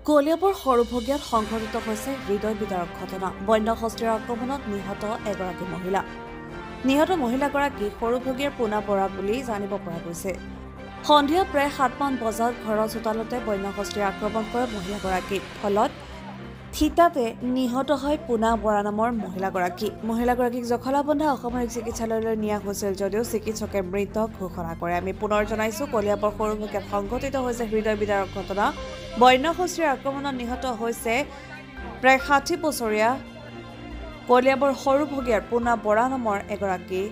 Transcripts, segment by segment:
কলিয়াবৰ সৰুভগীয়াত সংঘটিত হৈছে হৃদয় বিদাৰক ঘটনা। বন্য হস্তীৰ আক্ৰমণত নিহত এগৰাকী মহিলা। নিহত মহিলাগৰাকী সৰুভগীয়াৰ পোনা বৰা বুলি জানিব পৰা গৈছে। সন্ধিয়া প্ৰায় 7মান বজাত ঘৰৰ চোতালতে বন্য হস্তীয়ে আক্ৰমণ কৰে মহিলাগৰাকীক। ফলত থিতাতে নিহত হয় পোনা বৰা নামৰ মহিলাগৰাকীক জখলাবন্ধা অসামৰিক চিকিৎসালয়লৈ নিয়া হৈছিল যদিও চিকিৎসকে মৃত ঘোষণা কৰে। আমি পুনৰ জনাইছো কলিয়াবৰ সৰুভগীয়াত সংঘটিত হৈছে হৃদয় বিদাৰক ঘটনা। বন্য হস্তীৰ আক্ৰমণত নিহত হৈছে প্ৰায় 60 বছৰীয়া কলিয়াবৰ সৰুভগীয়াৰ পোনা বৰা নামৰ এগৰাকী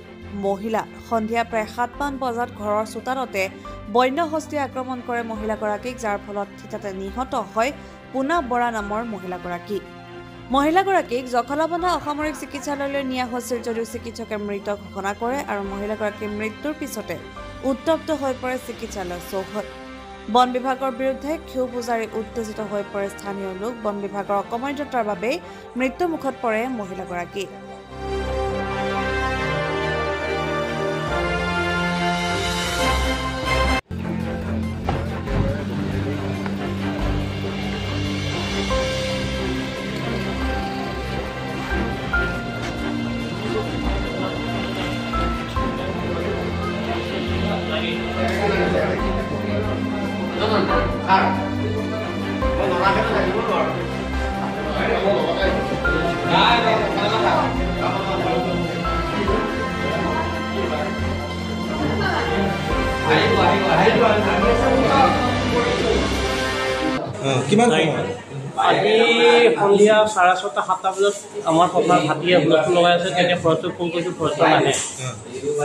মহিলা। সন্ধিয়া প্ৰায় 7মান বজাত ঘৰৰ চোতালতে বন্য হস্তীয়ে আক্ৰমণ কৰে মহিলাগৰাকীক, যাৰ ফলত থিতাতে নিহত হয় পোনা বৰা নামৰ মহিলাগৰাকীক জখলাবন্ধা অসামৰিক চিকিৎসালয়লৈ নিয়া হৈছিল যদিও চিকিৎসকে মৃত ঘোষণা কৰে আৰু মহিলাগৰাকীৰ মৃত্যুৰ পিছতে উত্তপ্ত হৈ পৰে চিকিৎসালয় চৌহদ। বন বিভাগৰ বিৰুদ্ধে ক্ষোভ উজাৰি উত্তেজিত হৈ পৰে স্থানীয় লোক। বন বিভাগৰ অকমন্যতাৰ বাবেই মৃত্যুমুখত পৰে মহিলাগৰাকী। আজি সন্ধিয়া 6:30-7টা বজাত আমাৰ পথাৰত হাতীয়ে হুলস্থুল লগাই আছে। তেতিয়া ফৰেষ্টক ফোন কৰিছোঁ, ফৰেষ্ট নাহে।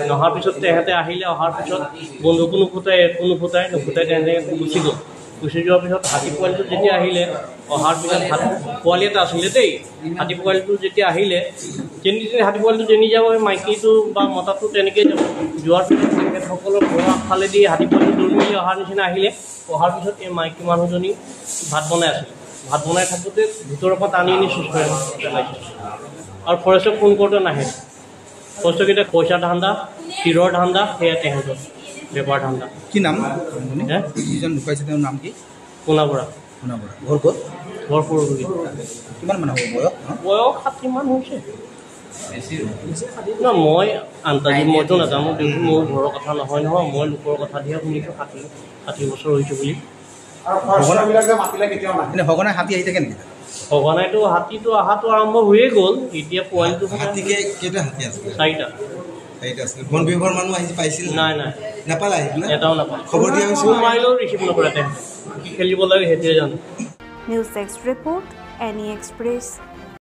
নহাৰ পিছত তেহেঁতে আহিলে। অহাৰ পিছত বন্ধুকো নুফুটাই তেনেকৈ গুচি গ'ল। গুচি যোৱাৰ পিছত হাতী পোৱালিটো যেতিয়া আহিলে, অহাৰ পিছত পোৱালি এটা আছিলে দেই। হাতী পোৱালিটো যেতিয়া আহিলে, হাতী পোৱালিটো যেনি যাব মাইকীটো বা মতাটো তেনেকৈ যাব। যোৱাৰ পিছত তেখেতসকলৰ ঘৰৰ আগফালেদি হাতী পোৱালিটো দৌৰি মেলি অহাৰ নিচিনা আহিলে। অহাৰ পিছত এই মাইকী মানুহজনী ভাত বনাই আছিলে। ভাত বনাই থাকোঁতে ভিতৰৰ পৰা টানি আনি চুচ কৰি পেলাইছে। আৰু ফৰেষ্টক ফোন কৰোঁতে নাহে। ফৰেষ্টক এতিয়া পইচা ধান্দা, তিৰৰ ধান্দা, সেয়া তেহেঁতৰ বেপাৰ ধান্দা। কি নাম? যিজন ঢুকাইছে তেওঁৰ নাম কি? পোনা বৰা। ঘৰ ক'ত? ঘৰ সৰুভগীয়া। কিমান মান হ'ব বয়স? 60 মান হৈছে। মই আন্তাজি মইতো নাজানো, মোৰ ঘৰৰ কথা নহয়। মই লোকৰ কথা দিহে শুনিছোঁ 60 বছৰ হৈছে বুলি। সঘনাই হাতী আহি থাকে নেকি? সঘনাইতো হাতীটো অহাটো আৰম্ভ হৈয়ে গ'ল। এতিয়া পোৱালিটো কেইটা হাতী আছে? 4টা আছিল। বন বিভাগৰ মানুহ আহি পাইছিল? নাই নাপালে আহি পেলাই? এটাও নাপালে। খবৰ দিয়া হৈছিল, ফোন মাৰিলেও ৰিচিভ নকৰে। তেহেঁতে কি খেলিব লাগে সেইটোৱে জানো। News desk report, any express.